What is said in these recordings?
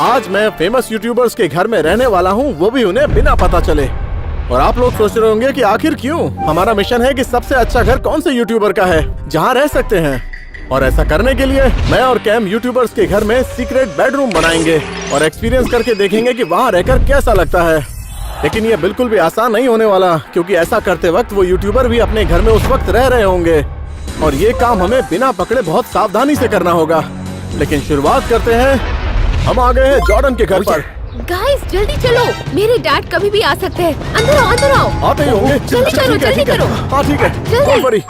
आज मैं famous YouTubers के घर में रहने वाला हूँ, वो भी उन्हें बिना पता चले। और आप लोग सोच रहे होंगे कि आखिर क्यों? हमारा मिशन है कि सबसे अच्छा घर कौन से यूट्यूबर का है जहाँ रह सकते हैं। और ऐसा करने के लिए मैं और कैम यूट्यूबर्स के घर में सीक्रेट बेडरूम बनाएंगे और एक्सपीरियंस करके देखेंगे कि वहाँ रहकर कैसा लगता है। लेकिन ये बिल्कुल भी आसान नहीं होने वाला, क्योंकि ऐसा करते वक्त वो यूट्यूबर भी अपने घर में उस वक्त रह रहे होंगे और ये काम हमें बिना पकड़े बहुत सावधानी से करना होगा। लेकिन शुरुआत करते हैं। हम आ गए हैं जॉर्डन के घर पर। गाइस जल्दी चलो, मेरे डैड कभी भी आ सकते हैं। अंदर आओ, अंदर आओ। आते ही होंगे। जल्दी करो, जल्दी करो। हाँ ठीक है, डोंट वरी।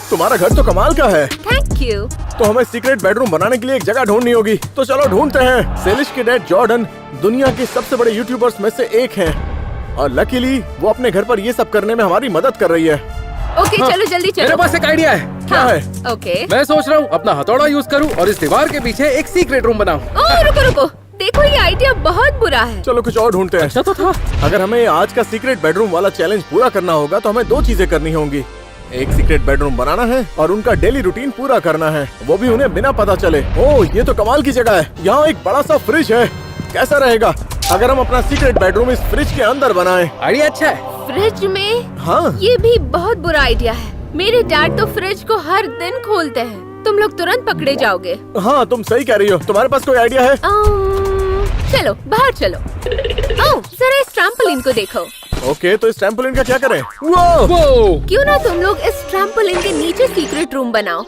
तुम्हारा घर तो कमाल का है। Thank you. तो हमें सीक्रेट बेडरूम बनाने के लिए एक जगह ढूंढनी होगी, तो चलो ढूंढते हैं। सेलिश के डैड जॉर्डन दुनिया के सबसे बड़े यूट्यूबर्स में से एक हैं और लकीली वो अपने घर पर ये सब करने में हमारी मदद कर रही है। ओके चलो जल्दी चलो। मेरे पास एक आइडिया है। क्या है? ओके। मैं सोच रहा हूँ अपना हथौड़ा यूज करूँ और इस दीवार के पीछे एक सीक्रेट रूम बनाऊँ। ओह रुको रुको, देखो ये आइडिया बहुत बुरा है। चलो कुछ और ढूंढते हैं। अच्छा तो था। अगर हमें आज का सीक्रेट बेडरूम वाला चैलेंज पूरा करना होगा तो हमें दो चीजें करनी होंगी। एक सीक्रेट बेडरूम बनाना है और उनका डेली रूटीन पूरा करना है, वो भी उन्हें बिना पता चले। ओह ये तो कमाल की जगह है। यहाँ एक बड़ा सा फ्रिज है। कैसा रहेगा अगर हम अपना सीक्रेट बेडरूम इस फ्रिज के अंदर बनाएं? आइडिया अच्छा है। फ्रिज में? हाँ। ये भी बहुत बुरा आइडिया है। मेरे डैड तो फ्रिज को हर दिन खोलते हैं, तुम लोग तुरंत पकड़े जाओगे। हाँ तुम सही कह रही हो। तुम्हारे पास कोई आइडिया है? चलो बाहर चलो। ओह जरा इस ट्रैम्पोलिन को देखो। ओके तो इस ट्रैम्पोलिन का क्या करें? वो क्यों ना तुम लोग इस ट्रैम्पोलिन के नीचे सीक्रेट रूम बनाओ।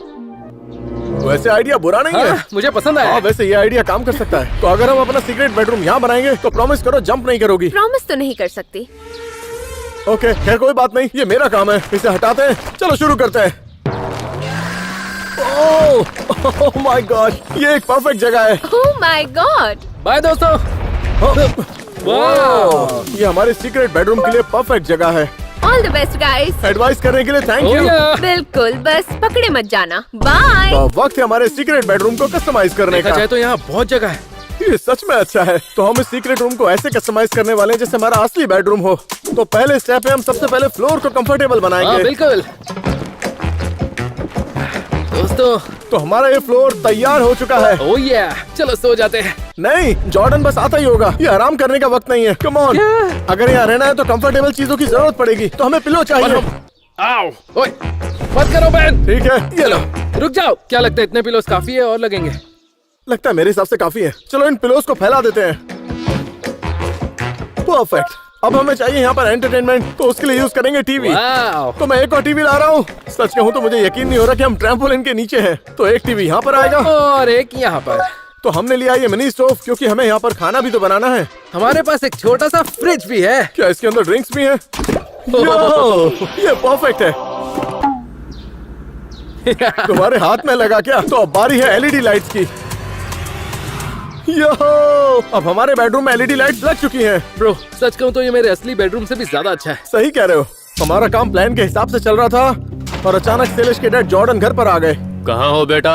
वैसे आइडिया बुरा नहीं है। हाँ, मुझे पसंद आया। हाँ वैसे ये आइडिया काम कर सकता है। तो अगर हम अपना सीक्रेट बेडरूम यहाँ बनाएंगे तो प्रॉमिस करो जंप नहीं करोगी। प्रॉमिस तो नहीं कर सकती। ओके खैर कोई बात नहीं, ये मेरा काम है। इसे हटाते हैं, चलो शुरू करते हैं। ओह माय गॉड, ये एक परफेक्ट जगह है। Oh my God. बाय दोस्तों। वाह, ये हमारे सीक्रेट बेडरूम के लिए परफेक्ट जगह है। All the best guys. Advice करने के लिए थैंक यू। बिल्कुल, बस पकड़े मत जाना। बाय। तो वक्त है हमारे सीक्रेट बेडरूम को कस्टमाइज करने देखा का। जाए तो यहाँ बहुत जगह है। ये सच में अच्छा है। तो हम इस सीक्रेट रूम को ऐसे कस्टमाइज करने वाले हैं जैसे हमारा असली बेडरूम हो। तो पहले स्टेप है, हम सबसे पहले फ्लोर को कंफर्टेबल हाँ बनाएंगे। बिल्कुल। दोस्तों तो हमारा ये फ्लोर तैयार हो चुका है। ओह या, चलो सो जाते हैं। नहीं, जॉर्डन बस आता ही होगा। ये आराम करने का वक्त नहीं है। कम ऑन, अगर यहाँ रहना है तो कंफर्टेबल चीजों की जरूरत पड़ेगी। तो हमें पिलो चाहिए। आओ, ओए, मत करो बैन। ठीक है, ये लो। रुक जाओ, क्या लगता है इतने पिलोस काफी है और लगेंगे? लगता है मेरे हिसाब से काफी है। चलो इन पिलोस को फैला देते हैं। परफेक्ट। अब हमें चाहिए यहाँ पर एंटरटेनमेंट, तो उसके लिए यूज करेंगे टीवी। वाओ। तो मैं एक और टीवी ला रहा हूँ। सच कहूँ तो मुझे यकीन नहीं हो रहा कि हम ट्रैम्पोलिन के नीचे हैं। तो एक टीवी यहाँ पर आएगा और एक यहाँ पर। तो हमने लिया ये मिनी स्टोव, क्योंकि हमें यहाँ पर खाना भी तो बनाना है। हमारे पास एक छोटा सा फ्रिज भी है। क्या इसके अंदर ड्रिंक्स भी हैं? यो, ये परफेक्ट है। तुम्हारे हाथ में लगा क्या? तो अब बारी है एलईडी लाइट्स की। यो, अब हमारे बेडरूम में एलईडी लाइट्स लग चुकी हैं। ब्रो सच कहूँ तो ये मेरे असली बेडरूम से भी ज्यादा अच्छा है। सही कह रहे हो। हमारा काम प्लान के हिसाब से चल रहा था और अचानक सेलिश के डैड जॉर्डन घर पर आ गए। कहाँ हो बेटा?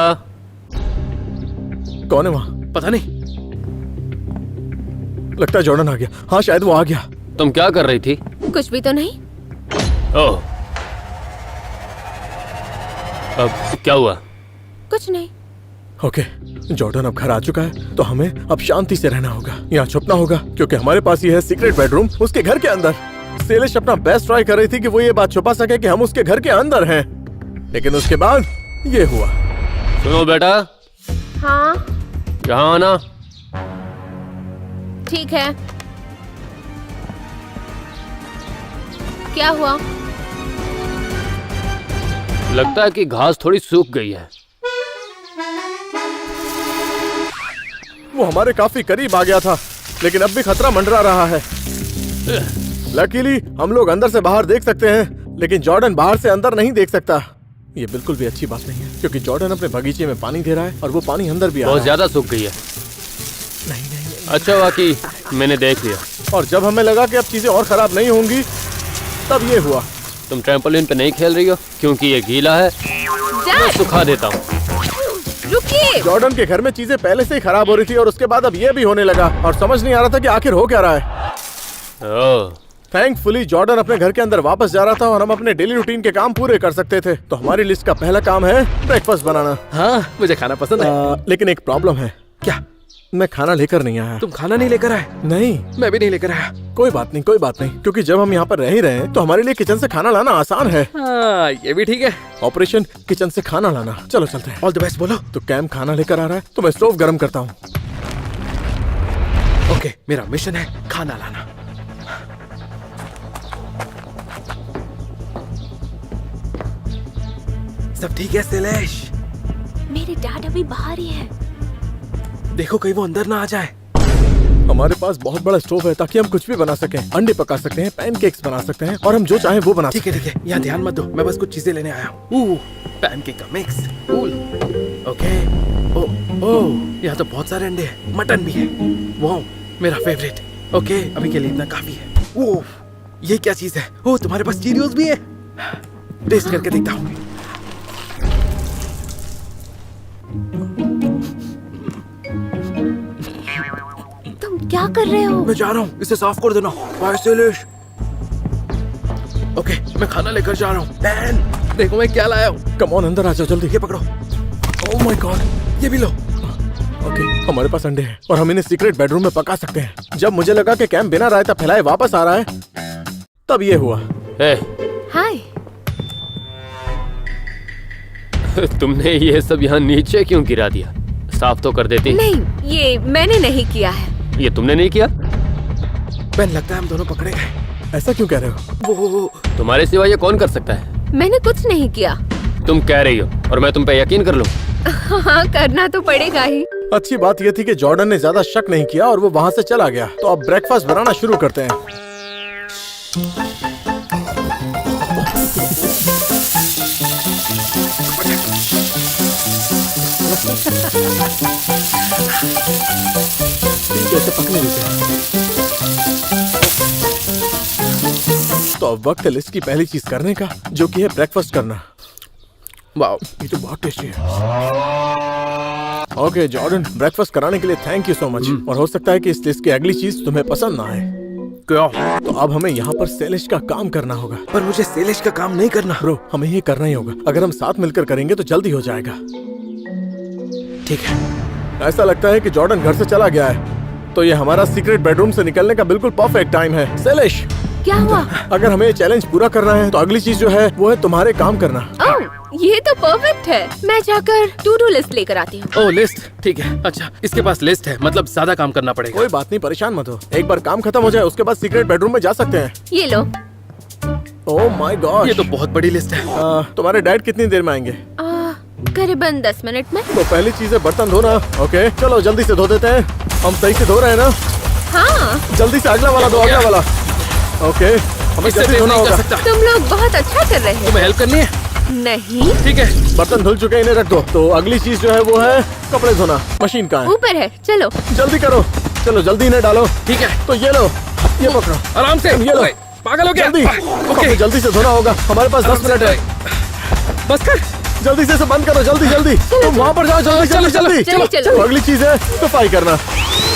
कौन है वहाँ? पता नहीं। लगता है जॉर्डन आ गया। हाँ शायद वो आ गया। तुम क्या कर रही थी? कुछ भी तो नहीं। ओह, अब क्या हुआ? कुछ नहीं। ओके, जॉर्डन अब घर आ चुका है, तो हमें अब शांति से रहना होगा। यहाँ छुपना होगा, क्योंकि हमारे पास ये है सीक्रेट बेडरूम उसके घर के अंदर। सेलिश अपना बेस्ट ट्राई कर रही थी कि वो ये बात छुपा सके कि हम उसके घर के अंदर हैं, लेकिन उसके बाद ये हुआ। सुनो बेटा, हाँ यहाँ आना। ठीक है। क्या हुआ? लगता है कि घास थोड़ी सूख गई है। वो हमारे काफी करीब आ गया था, लेकिन अब भी खतरा मंडरा रहा है। लकीली हम लोग अंदर से बाहर देख सकते हैं, लेकिन जॉर्डन बाहर से अंदर नहीं देख सकता। ये बिल्कुल भी अच्छी बात नहीं है, क्योंकि जॉर्डन अपने बगीचे में पानी दे रहा है और वो पानी अंदर भी आ रहा बहुत है। ज्यादा सूख गई है। नहीं, नहीं, नहीं। अच्छा हुआ कि मैंने देख लिया। और जब हमें लगा कि अब चीजें और खराब नहीं होंगी, तब ये हुआ। तुम ट्रैम्पोलिन पे नहीं खेल रही हो क्योंकि ये गीला है। मैं सुखा देता हूँ। रुकिए। जॉर्डन के घर में चीजें पहले से ही खराब हो रही थी और उसके बाद अब ये भी होने लगा, और समझ नहीं आ रहा था कि आखिर हो क्या रहा है। ओह, थैंकफुली जॉर्डन अपने घर के अंदर वापस जा रहा था और हम अपने डेली रूटीन के काम पूरे कर सकते थे। तो हमारी लिस्ट का पहला काम है ब्रेकफास्ट बनाना। हाँ मुझे खाना पसंद है। लेकिन एक प्रॉब्लम है। क्या? मैं खाना लेकर नहीं आया। तुम खाना नहीं लेकर आए? नहीं, मैं भी नहीं लेकर आया। कोई बात नहीं, कोई बात नहीं, क्योंकि जब हम यहाँ पर रह ही रहे हैं तो हमारे लिए किचन से खाना लाना आसान है। हाँ, ये भी ठीक है। ऑपरेशन किचन से खाना लाना। चलो चलते हैं। ऑल द बेस्ट बोलो। तो कैम खाना लेकर आ रहा है तो मैं स्टोव गर्म करता हूँ। ओके, मेरा मिशन है खाना लाना। सब ठीक है शैलेश? मेरे डैड अभी बाहर ही है। देखो कहीं वो अंदर ना आ जाए। हमारे पास बहुत बड़ा स्टोव है ताकि हम कुछ भी बना सकें। अंडे पका सकते हैं, पैनकेक्स बना सकते हैं और हम जो चाहें वो बना ठीक सकते है ठीक है, यहाँ ध्यान मत दो, मैं बस कुछ चीजें लेने आया हूँ। पैनकेक का मिक्स, कूल। ओके, ओ यहाँ तो बहुत सारे अंडे हैं, मटन भी है। वाह, मेरा फेवरेट। ओके, अभी के लिए इतना काफी है। ओह, ये क्या चीज है? ओह, तुम्हारे पास चीरियोस भी है? टेस्ट करके देखता हूँ। तुम क्या कर रहे हो? मैं जा रहा हूँ, इसे साफ कर देना। बाय शैलेश। ओके, मैं खाना लेकर जा रहा हूँ। डैन, देखो मैं क्या लाया हूँ। कम ऑन, अंदर आ जाओ जल्दी। ये पकड़ो। ओह माय गॉड, ये भी लो। ओके, हमारे पास अंडे हैं और हम इन्हें सीक्रेट बेडरूम में पका सकते हैं। जब मुझे लगा कि कैम बिना रायता फैलाए वापस आ रहा है, तब ये हुआ। ए, हाय। तुमने ये सब यहाँ नीचे क्यों गिरा दिया? साफ तो कर देती। नहीं, ये मैंने नहीं किया है। ये तुमने नहीं किया? बेन, लगता है हम दोनों पकड़े गए। ऐसा क्यों कह रहे हो? वो तुम्हारे सिवा ये कौन कर सकता है? मैंने कुछ नहीं किया। तुम कह रही हो और मैं तुम पे यकीन कर लूं? हाँ, करना तो पड़ेगा ही। अच्छी बात ये थी कि जॉर्डन ने ज्यादा शक नहीं किया और वो वहाँ से चला गया। तो अब ब्रेकफास्ट बनाना शुरू करते हैं। ठीक है, इसे पकने देते हैं। तो अब वक्त है लिस्ट की पहली चीज करने का, जो कि है ब्रेकफास्ट करना। वाह, ये तो बहुत टेस्टी है। ओके जॉर्डन, ब्रेकफास्ट कराने के लिए थैंक यू सो मच। और हो सकता है कि इस लिस्ट की अगली चीज तुम्हें पसंद ना आए। क्या? तो अब हमें यहाँ पर शैलेश का काम करना होगा। पर मुझे शैलेश का काम नहीं करना। ब्रो, हमें ये करना ही होगा। अगर हम साथ मिलकर करेंगे तो जल्दी हो जाएगा। ठीक है। ऐसा लगता है कि जॉर्डन घर से चला गया है, तो ये हमारा सीक्रेट बेडरूम से निकलने का बिल्कुल परफेक्ट टाइम है। शैलेश, क्या हुआ? अगर हमें ये चैलेंज पूरा करना है तो अगली चीज जो है वो है तुम्हारे काम करना। ओह, ये तो परफेक्ट है। मैं जाकर टू डू लिस्ट लेकर आती हूँ। ओह, लिस्ट? ठीक है। अच्छा, इसके पास लिस्ट है, मतलब ज्यादा काम करना पड़ेगा। कोई बात नहीं, परेशान मत हो। एक बार काम खत्म हो जाए उसके बाद सीक्रेट बेडरूम में जा सकते हैं। ये लो। ओह माय गॉड, ये तो बहुत बड़ी लिस्ट है। तुम्हारे डैड कितनी देर में आएंगे? करीबन 10 मिनट में। तो पहली चीज है बर्तन धोना। ओके, चलो जल्दी से धो देते हैं। हम सही से धो रहे हैं ना? हाँ, जल्दी से अगला वाला दो, अगला वाला। ओके, हमें इससे जल्दी देर धोना नहीं कर होगा। सकता। तुम लोग बहुत अच्छा कर रहे तुम्हें हेल्प करनी है? हैं। नहीं, ठीक है। बर्तन धुल चुके हैं, इन्हें रख दो। तो अगली चीज जो है वो है कपड़े धोना। मशीन कहाँ है? ऊपर है। चलो। जल्दी करो, चलो जल्दी इन्हें डालो। ठीक है, तो ये लो, ये पकड़ो, आराम से। ये लो। ओए, पागल हो गया? जल्दी। ओके, हमें जल्दी से धोना होगा, हमारे पास 10 मिनट है। बस कर। जल्दी से इसे बंद करो, जल्दी जल्दी। तुम वहाँ पर जाओ, जल्दी चलो, जल्दी चलो, जल्दी। चलो, चलो। तो अगली चीज है सफाई करना।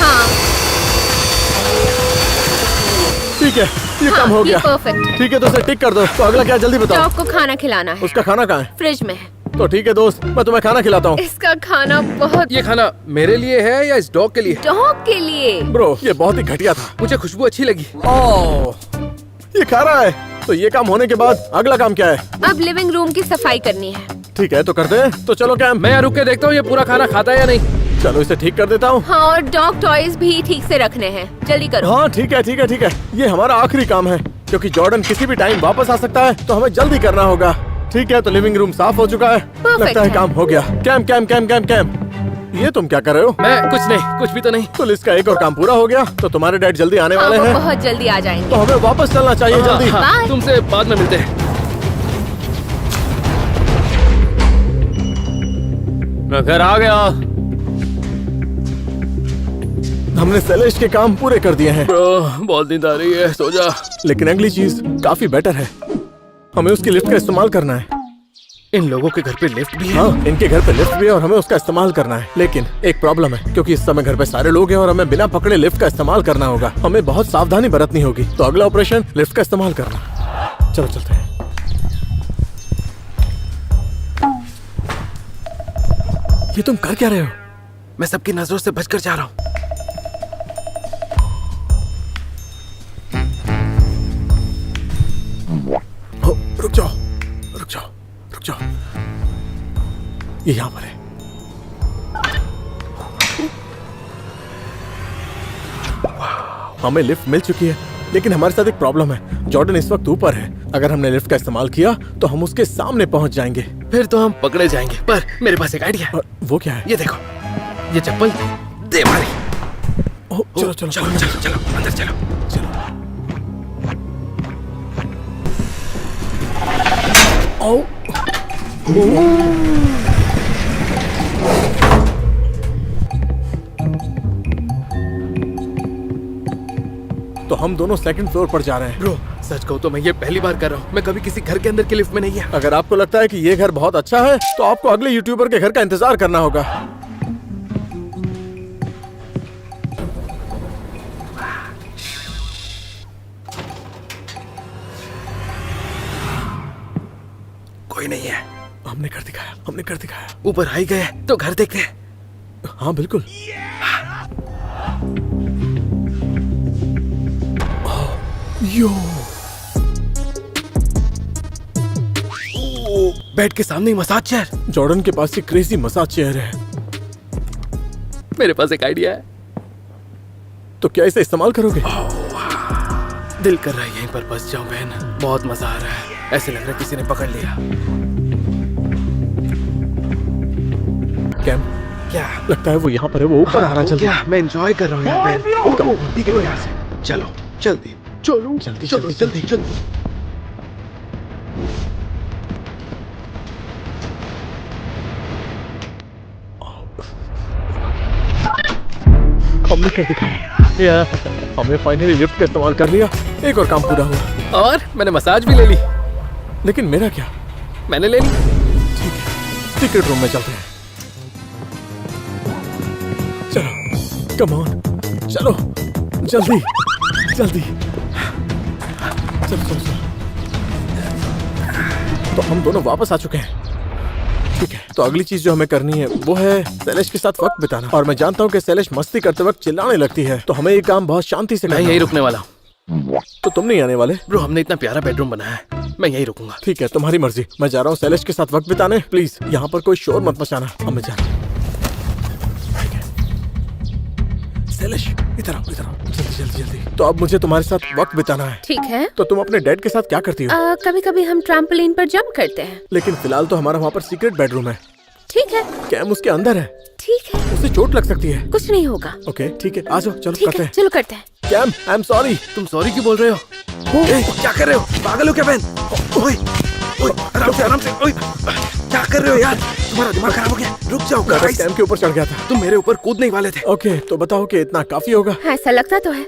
हाँ, ठीक है, ये हाँ, काम हो ये गया। परफेक्ट है। ठीक है, तो इसे टिक कर दो। तो अगला क्या, जल्दी बताओ। डॉग को खाना खिलाना है। उसका खाना कहाँ है? फ्रिज में है। तो ठीक है दोस्त, मैं तुम्हें खाना खिलाता हूँ। इसका खाना बहुत। ये खाना मेरे लिए है या इस डॉग के लिए? डॉग के लिए। ब्रो, ये बहुत ही घटिया था। मुझे खुशबू अच्छी लगी। ओह, ये खा रहा है। तो ये काम होने के बाद अगला काम क्या है? अब लिविंग रूम की सफाई करनी है। ठीक है, तो करते हैं। तो चलो कैम, मैं यहाँ रुक के देखता हूँ ये पूरा खाना खाता है या नहीं। चलो इसे ठीक कर देता हूँ। हाँ, और डॉग टॉयज भी ठीक से रखने हैं। जल्दी करो। हाँ ठीक है, ठीक है, ठीक है। ये हमारा आखिरी काम है, क्योंकि जॉर्डन किसी भी टाइम वापस आ सकता है, तो हमें जल्दी करना होगा। ठीक है, तो लिविंग रूम साफ हो चुका है। लगता है है। काम हो गया। Cam Cam Cam Cam Cam, ये तुम क्या कर रहे हो? मैं कुछ नहीं, कुछ भी तो नहीं। तो लिस्ट का एक और काम पूरा हो गया। तो तुम्हारे डैड जल्दी आने हाँ, वाले वो हैं, बहुत जल्दी आ जाएंगे। तो हमें वापस चलना चाहिए जल्दी। हाँ, बाय। तुमसे बाद में मिलते हैं। मैं घर आ गया। हमने शैलेश के काम पूरे कर दिए हैं, ब्रो, बहुत नींद आ रही है, सो जा। लेकिन अगली चीज काफी बेटर है। हमें उसकी लिफ्ट का इस्तेमाल करना है। इन लोगों के घर पे लिफ्ट भी है? हाँ, इनके घर पे लिफ्ट भी है और हमें उसका इस्तेमाल करना है। लेकिन एक प्रॉब्लम है, क्योंकि इस समय घर पे सारे लोग हैं और हमें बिना पकड़े लिफ्ट का इस्तेमाल करना होगा। हमें बहुत सावधानी बरतनी होगी। तो अगला ऑपरेशन लिफ्ट का इस्तेमाल करना। चलो चलते हैं। ये तुम कर क्या रहे हो? मैं सबकी नजरों से बचकर जा रहा हूँ। ये यहाँ पर है। हमें लिफ्ट मिल चुकी है, लेकिन हमारे साथ एक प्रॉब्लम है। जॉर्डन इस वक्त ऊपर है। अगर हमने लिफ्ट का इस्तेमाल किया तो हम उसके सामने पहुंच जाएंगे। फिर तो हम पकड़े जाएंगे। पर मेरे पास एक आइडिया है। और वो क्या है? ये देखो, ये चप्पल दे मारी। ओह, चलो चलो चलो चलो चलो अंदर चलो। चलो। ओह, तो हम दोनों सेकंड फ्लोर पर जा रहे हैं। ब्रो सच कहूँ तो मैं ये पहली बार कर रहा हूँ। मैं कभी किसी घर के अंदर की लिफ्ट में नहीं गया। अगर आपको लगता है कि ये घर बहुत अच्छा है तो आपको अगले यूट्यूबर के घर का इंतजार करना होगा। कोई नहीं है। हमने कर दिखाया, हमने कर दिखाया। ऊपर आ ही गए तो घर देखते हैं। हाँ बिल्कुल। यो, बेड के सामने ही मसाज चेयर। जॉर्डन के पास ये क्रेजी मसाज चेयर है। मेरे पास एक आइडिया है। तो क्या इसे इस्तेमाल करोगे? दिल कर रहा है यहीं पर बस जाऊं बहन। बहुत मजा आ रहा है। ऐसे लग रहा है किसी ने पकड़ लिया। कैम, क्या लगता है वो यहाँ पर है। वो ऊपर आ रहा है। जल्दी। क्या मैं एंजॉय कर रहा हूँ यहाँ पे। ठीक है यहाँ से चलो जल्दी चलो जल्दी, जल्दी जल्दी, जल्दी जल्दी। हमने कर दिखाया। हमने फाइनली लिफ्ट का इस्तेमाल कर लिया। एक और काम पूरा हुआ। और मैंने मसाज भी ले ली। लेकिन मेरा क्या? मैंने ले ली। ठीक है, सीक्रेट रूम में चलते हैं। चलो, कम ऑन, चलो, जल्दी, जल्दी, चलो चलो चलो। तो हम दोनों वापस आ चुके हैं। ठीक है, तो अगली चीज जो हमें करनी है वो है सेलेश के साथ वक्त बिताना। और मैं जानता हूँ कि सेलेश मस्ती करते वक्त चिल्लाने लगती है, तो हमें ये काम बहुत शांति से मैं करना यहीं होगा। रुकने वाला हूँ। तो तुम नहीं आने वाले? ब्रो हमने इतना प्यारा बेडरूम बनाया है। मैं यहीं रुकूंगा। ठीक है, तुम्हारी मर्जी। मैं जा रहा हूँ सेलेश के साथ वक्त बिताने। प्लीज यहाँ पर कोई शोर मत मचाना। अब मैं जा रहा हूँ। ठीक है, सेलेश इधर आओ, इधर आओ, जल्दी जल्दी जल्दी। तो अब मुझे तुम्हारे साथ वक्त बिताना है। ठीक है। तो तुम अपने डैड के साथ क्या करती हो? कभी कभी हम ट्रैम्पोलिन पर जंप करते हैं। लेकिन फिलहाल तो हमारा वहाँ पर सीक्रेट बेडरूम है। ठीक है। कैम उसके अंदर है। ठीक है, उसे चोट लग सकती है। कुछ नहीं होगा। ओके ठीक है, आ जाओ, चलो ठीक करते है, हैं। चलो करते हैं। Cam, I am sorry. तुम सॉरी क्यों बोल रहे हो? ए, क्या कर रहे हो? पागल हो क्या बहन? ओए ओए आराम से आराम से। ओए क्या कर रहे हो यार? तुम्हारा दिमाग खराब हो गया। रुक जाओ मैं बस गाइस। कैम के ऊपर चढ़ गया था। तुम मेरे ऊपर कूदने ही वाले थे। ओके, तो बताओ कि इतना काफी होगा? ऐसा लगता तो है।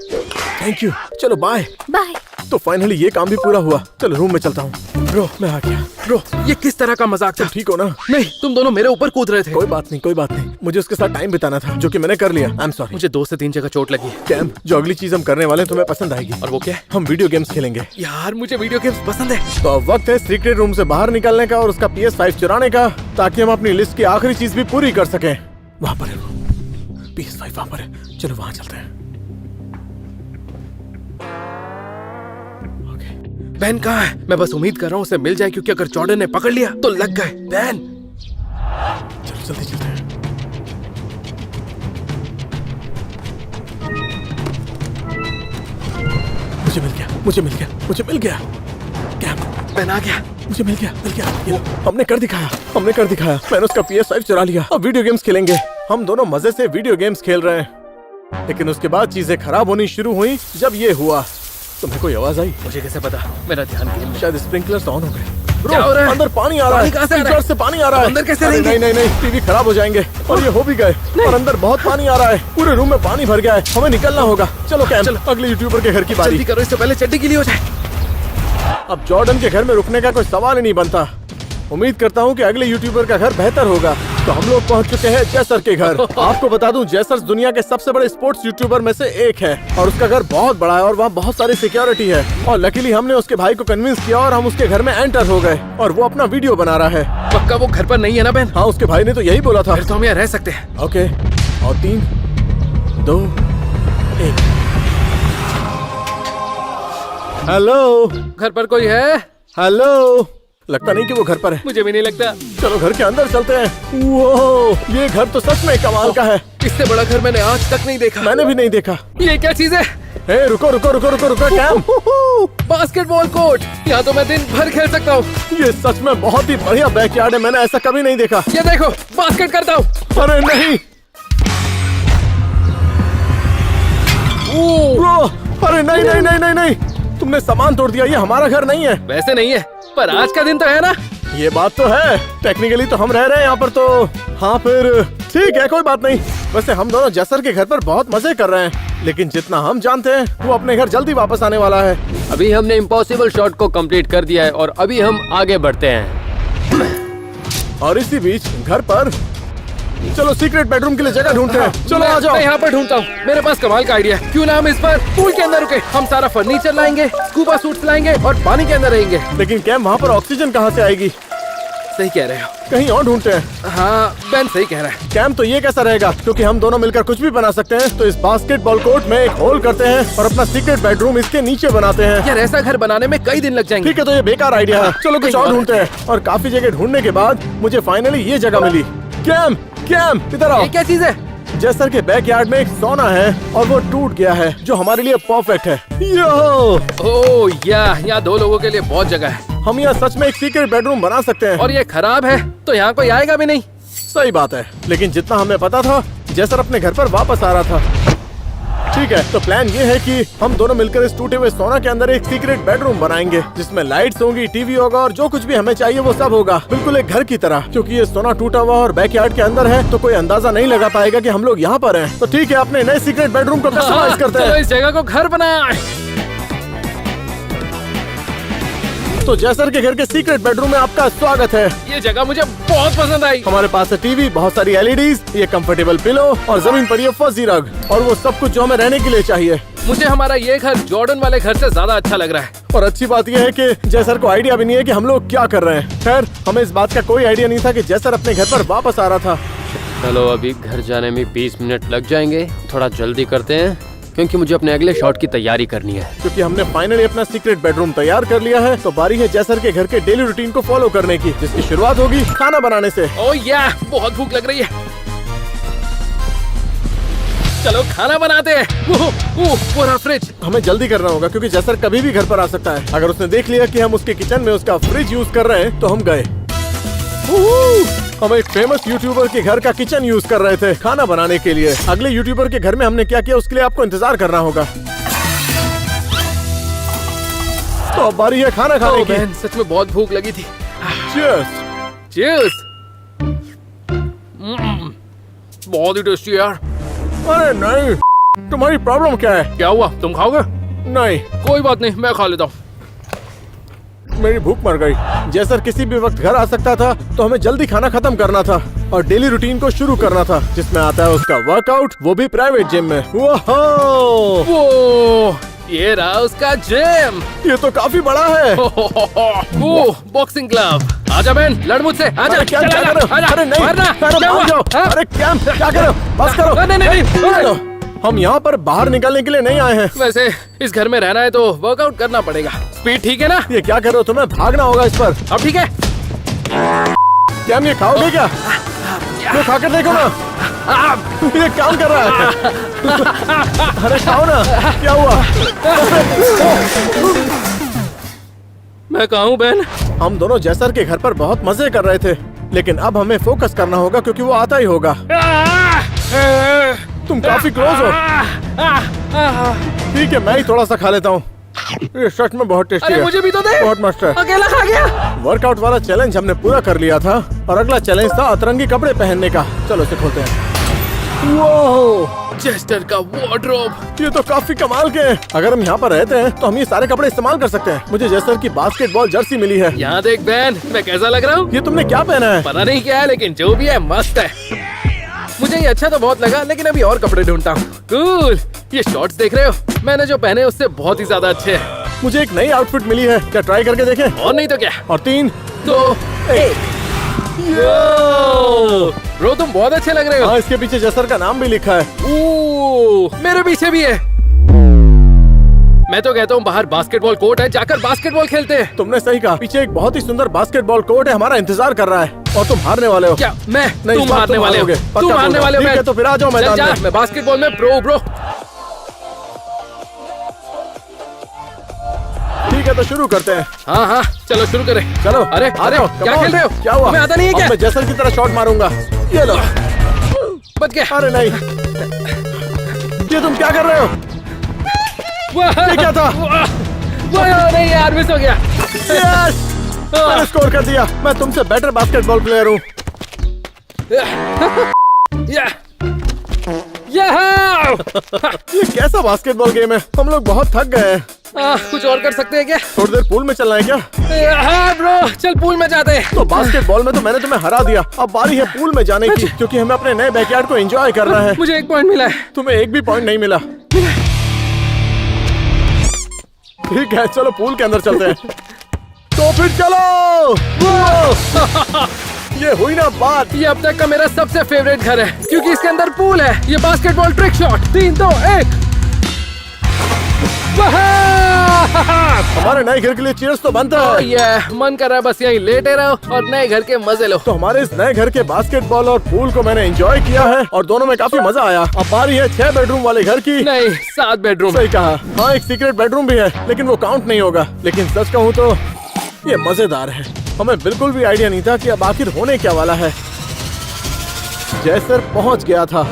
Thank you. चलो बाय। बाय। तो फाइनली ये काम भी पूरा हुआ। चलो रूम में चलता हूँ। ब्रो मैं आ गया। ब्रो ये किस तरह का मजाक था? तुम ठीक हो ना? नहीं तुम दोनों मेरे ऊपर कूद रहे थे। कोई बात नहीं, कोई बात नहीं। मुझे उसके साथ टाइम बिताना था, जो कि मैंने कर लिया। आई एम सॉरी। मुझे 2 से 3 जगह चोट लगी है। कैम, जो अगली चीज हम करने वाले हैं तुम्हें पसंद आएगी। और वो क्या है? हम वीडियो गेम्स खेलेंगे। यार मुझे वीडियो गेम्स पसंद है। तो अब वक्त है सीक्रेट रूम से बाहर निकलने का और उसका PS5 चुराने का, ताकि हम अपनी लिस्ट की आखिरी चीज भी पूरी कर सकें। वहां पर है PS5, वहां पर है। चलो वहां चलते हैं। बहन कहाँ है? मैं बस उम्मीद कर रहा हूँ उसे मिल जाए, क्योंकि अगर जॉर्डन ने पकड़ लिया तो लग गए। बहन चलो जल्दी चलते हैं। मुझे मिल गया, मुझे मिल गया, मुझे मिल गया। क्या? बहन आ गया। मुझे मिल गया, मिल गया। ये लो, हमने कर दिखाया, हमने कर दिखाया। मैंने उसका PS5 चुरा लिया। अब वीडियो गेम्स खेलेंगे। हम दोनों मजे से वीडियो गेम्स खेल रहे हैं, लेकिन उसके बाद चीजें खराब होनी शुरू हुई जब ये हुआ। तुम्हें कोई आवाज आई? मुझे कैसे पता? मेरा ध्यान गेम में। शायद स्प्रिंकलर्स ऑन हो गए। क्या हो रहा है? अंदर पानी आ रहा है। पानी कहाँ से आ रहा है? स्प्रिंकलर से पानी आ रहा है। अंदर कैसे अरे रहेंगे? नहीं नहीं नहीं, टीवी खराब हो जाएंगे। और ये हो भी गए। और अंदर बहुत पानी आ रहा है। पूरे रूम में पानी भर गया है। हमें निकलना होगा। चलो कैम, चलो। अगले यूट्यूबर के घर की बारी। जल्दी करो, इससे पहले चड्डी गीली हो जाए। अब जॉर्डन के घर में रुकने का कोई सवाल ही नहीं बनता। उम्मीद करता हूँ कि अगले यूट्यूबर का घर बेहतर होगा। तो हम लोग पहुँच चुके हैं जैसर के घर। आपको बता दूं, जैसर दुनिया के सबसे बड़े स्पोर्ट्स यूट्यूबर में से एक है और उसका घर बहुत बड़ा है और वहाँ बहुत सारी सिक्योरिटी है। और लकीली हमने उसके भाई को कन्विंस किया और हम उसके घर में एंटर हो गए और वो अपना वीडियो बना रहा है। पक्का वो घर पर नहीं है ना बहन? हाँ, उसके भाई ने तो यही बोला था। फिर तो हम यहाँ रह सकते हैं। ओके, और 3, 2, 1। हेलो घर पर कोई है? हेलो, लगता नहीं कि वो घर पर है। मुझे भी नहीं लगता। चलो घर के अंदर चलते हैं। वो ये घर तो सच में कमाल का है। इससे बड़ा घर मैंने आज तक नहीं देखा। मैंने भी नहीं देखा। ये क्या चीज है? ए, रुको रुको रुको रुको रुको कैम। Basketball court. यहाँ तो मैं दिन भर खेल सकता हूँ। ये सच में बहुत ही बढ़िया बैकयार्ड है, मैंने ऐसा कभी नहीं देखा। ये देखो, बास्केट करता हूँ। अरे नहीं ब्रो, अरे नहीं नहीं नहीं नहीं नहीं, तुमने सामान तोड़ दिया। ये हमारा घर नहीं है। वैसे नहीं है, पर आज का दिन तो है ना। ये बात तो है, टेक्निकली तो हम रह रहे हैं यहाँ पर तो। हाँ फिर ठीक है, कोई बात नहीं। वैसे हम दोनों जैसर के घर पर बहुत मजे कर रहे हैं, लेकिन जितना हम जानते हैं वो अपने घर जल्दी वापस आने वाला है। अभी हमने इम्पॉसिबल शॉट को कंप्लीट कर दिया है और अभी हम आगे बढ़ते हैं। और इसी बीच घर पर चलो सीक्रेट बेडरूम के लिए जगह ढूंढते हैं। चलो आ जाओ। मैं यहाँ पर ढूंढता हूँ। मेरे पास कमाल का आइडिया है। क्यों ना हम इस पर पूल के अंदर रुके। हम सारा फर्नीचर लाएंगे, स्कूबा सूट्स लाएंगे और पानी के अंदर रहेंगे। लेकिन कैम वहाँ पर ऑक्सीजन कहाँ से आएगी? सही कह रहे हो। कहीं और ढूंढते हैं। हाँ, बेन सही कह रहा है। कैम तो ये कैसा रहेगा, क्योंकि हम दोनों मिलकर कुछ भी बना सकते हैं। तो इस बास्केटबॉल कोर्ट में एक होल करते हैं और अपना सीक्रेट बेडरूम इसके नीचे बनाते हैं। यार ऐसा घर बनाने में कई दिन लग जाएंगे। ठीक है, तो ये बेकार आइडिया है। चलो कुछ और ढूंढते हैं। और काफी जगह ढूंढने के बाद मुझे फाइनली ये जगह मिली। कैम कैम इधर आओ। ये क्या चीज है? जैसर के बैकयार्ड में एक सोना है और वो टूट गया है, जो हमारे लिए परफेक्ट है। यो ओह यहाँ 2 लोगों के लिए बहुत जगह है। हम यहाँ सच में एक सीक्रेट बेडरूम बना सकते हैं। और ये खराब है तो यहाँ कोई आएगा भी नहीं। सही बात है, लेकिन जितना हमें पता था जैसर अपने घर पर वापस आ रहा था। ठीक है, तो प्लान ये है कि हम दोनों मिलकर इस टूटे हुए सोना के अंदर एक सीक्रेट बेडरूम बनाएंगे, जिसमें लाइट्स होंगी, टीवी होगा और जो कुछ भी हमें चाहिए वो सब होगा, बिल्कुल एक घर की तरह। क्योंकि ये सोना टूटा हुआ और बैकयार्ड के अंदर है, तो कोई अंदाजा नहीं लगा पाएगा कि हम लोग यहाँ पर हैं। तो ठीक है, अपने नए सीक्रेट बेडरूम को कस्टमाइज करते चलो हैं। इस जगह को घर बनाए। तो जैसर के घर के सीक्रेट बेडरूम में आपका स्वागत है। ये जगह मुझे बहुत पसंद आई। हमारे पास है टीवी, बहुत सारी एलईडीज, ये कंफर्टेबल पिलो और जमीन पर ये फजी रग और वो सब कुछ जो हमें रहने के लिए चाहिए। मुझे हमारा ये घर जॉर्डन वाले घर से ज्यादा अच्छा लग रहा है। और अच्छी बात यह है कि जैसर को आइडिया भी नहीं है कि हम लोग क्या कर रहे हैं। खैर, हमें इस बात का कोई आइडिया नहीं था कि जैसर अपने घर पर वापस आ रहा था। चलो अभी घर जाने में 20 मिनट लग जाएंगे। थोड़ा जल्दी करते हैं क्योंकि मुझे अपने अगले शॉट की तैयारी करनी है। क्योंकि हमने फाइनली अपना सीक्रेट बेडरूम तैयार कर लिया है, तो बारी है जैसर के घर के डेली रूटीन को फॉलो करने की, जिसकी शुरुआत होगी खाना बनाने से। ओह यार, बहुत भूख लग रही है। चलो खाना बनाते हैं। पूरा फ्रिज। हमें जल्दी करना होगा क्योंकि जैसर कभी भी घर पर आ सकता है। अगर उसने देख लिया कि हम उसके किचन में उसका फ्रिज यूज कर रहे हैं तो हम गए। हम एक फेमस यूट्यूबर के घर का किचन यूज कर रहे थे खाना बनाने के लिए। अगले यूट्यूबर के घर में हमने क्या किया उसके लिए आपको इंतजार करना होगा। तो अब बारी है खाना खाने की। बहन, सच में बहुत भूख लगी थी। Cheers! चीयर्स। बहुत ही टेस्टी यार। अरे नहीं, तुम्हारी प्रॉब्लम क्या है? क्या हुआ, तुम खाओगे? नहीं, कोई बात नहीं, मैं खा लेता हूँ। मेरी भूख मर गई। जैसर किसी भी वक्त घर आ सकता था, तो हमें जल्दी खाना खत्म करना था और डेली रूटीन को शुरू करना था, जिसमें आता है उसका वर्कआउट, वो भी प्राइवेट जिम में। वो ये रहा उसका जिम। ये तो काफी बड़ा है। Boxing club. आजा बहन, लड़ मुझसे। आजा। अरे क्या क्या कर रहे हो? अरे नहीं, अरे मान जाओ। अरे क्या क्या कर रहे हो? बस करो। नहीं। हम यहाँ पर बाहर निकलने के लिए नहीं आए हैं। वैसे इस घर में रहना है तो वर्कआउट करना पड़ेगा। स्पीड ठीक है ना? ये क्या कर रहे हो? तुम्हें भागना होगा इस पर। अब ठीक है? क्या हम ये खाओगे क्या? ये खा कर देखो ना, ये काम कर रहा है। अरे खाओ ना। क्या हुआ? मैं कहाँ हूँ बहन? हम दोनों जैसर के घर पर बहुत मजे कर रहे थे, लेकिन अब हमें फोकस करना होगा क्योंकि वो आता ही होगा। तुम काफी क्लोज हो। ठीक है, मैं ही थोड़ा सा खा लेता हूँ। ये सच में बहुत टेस्टी अरे है। मुझे भी तो दे। बहुत मस्त है। अकेला खा गया। वर्कआउट वाला चैलेंज हमने पूरा कर लिया था और अगला चैलेंज था अतरंगी कपड़े पहनने का। चलो इसे खोलते हैं। वो चेस्टर का वार्डरोब। ये तो काफी कमाल के हैं। अगर हम यहाँ पर रहते हैं तो हम ये सारे कपड़े इस्तेमाल कर सकते हैं। मुझे जैसर की बास्केटबॉल जर्सी मिली है। यहाँ देख बहन, मैं कैसा लग रहा हूँ? ये तुमने क्या पहना है? पता नहीं क्या है, लेकिन जो भी है मस्त है। मुझे ये अच्छा तो बहुत लगा, लेकिन अभी और कपड़े ढूंढता हूँ। कूल। ये शॉर्ट्स देख रहे हो? मैंने जो पहने उससे बहुत ही ज्यादा अच्छे हैं। मुझे एक नई आउटफिट मिली है, क्या ट्राई करके देखें? और नहीं तो क्या। और 3, 2, 1। ब्रो तुम बहुत अच्छे लग रहे हो। हाँ, इसके पीछे जैसर का नाम भी लिखा है। मेरे पीछे भी है। मैं तो कहता हूँ बाहर बास्केटबॉल कोर्ट है, जाकर बास्केटबॉल खेलते हैं। तुमने सही कहा, पीछे एक बहुत ही सुंदर बास्केटबॉल कोर्ट है, हमारा इंतजार कर रहा है। और तुम हारने वाले हो। क्या मैं? नहीं, तुम इस बार हारने तुम वाले हो। हारोगे। तुम पक्का हारने बोल वाले हो। रहा हूँ। ठीक है, तो फिर आ जाओ मैदान चल में। जा, मैं बास्केटबॉल में ब्रो। ठीक है, तो शुरू करते हैं। हाँ हाँ, चलो शुरू करें। चलो। अरे आ अरे जाओ, क्या come खेल on। रहे हो? क्या हुआ? तुम्हें आता नहीं है अब क्या? मैं जैसल की तरह शॉट मारूंगा। ये लो। बच गया। अरे नहीं, ये तुम क्या कर रहे हो? वाह, ये क्या था? वाह, नहीं यार, मिस हो गया। यस, मैंने स्कोर कर दिया। मैं तुमसे बेटर बास्केटबॉल प्लेयर हूँ। या यहाँ। ये कैसा बास्केटबॉल गेम है? हम लोग बहुत थक गए हैं। कुछ और कर सकते हैं क्या? थोड़ी देर पूल में चलना है क्या? हाँ ब्रो, चल पूल में जाते हैं। तो बास्केटबॉल में तो मैंने तुम्हें हरा दिया, अब बारी है पूल में जाने की, क्योंकि हमें अपने नए बैकयार्ड को एंजॉय करना है। मुझे 1 पॉइंट मिला है। तुम्हें एक भी पॉइंट नहीं मिला। ठीक है, चलो पूल के अंदर चलते हैं। तो फिर चलो। ये हुई ना बात। ये अब तक का मेरा सबसे फेवरेट घर है, क्योंकि इसके अंदर पूल है। ये बास्केटबॉल ट्रिक शॉट, 3 2 1। हमारे नए घर के लिए चीयर्स तो बनता है। ये मन कर रहा है बस यहीं लेटे रहो और नए घर के मजे लो। तो हमारे इस नए घर के बास्केटबॉल और पूल को मैंने एंजॉय किया है और दोनों में काफी मजा आया। अब बारी है 6 बेडरूम वाले घर की। नहीं, 7 बेडरूम। सही कहा। हाँ, एक सीक्रेट बेडरूम भी है, लेकिन वो काउंट नहीं होगा। लेकिन सच कहूँ तो ये मजेदार है। हमें बिल्कुल भी आइडिया नहीं था कि अब आखिर होने क्या वाला है। जैसर पहुंच गया था।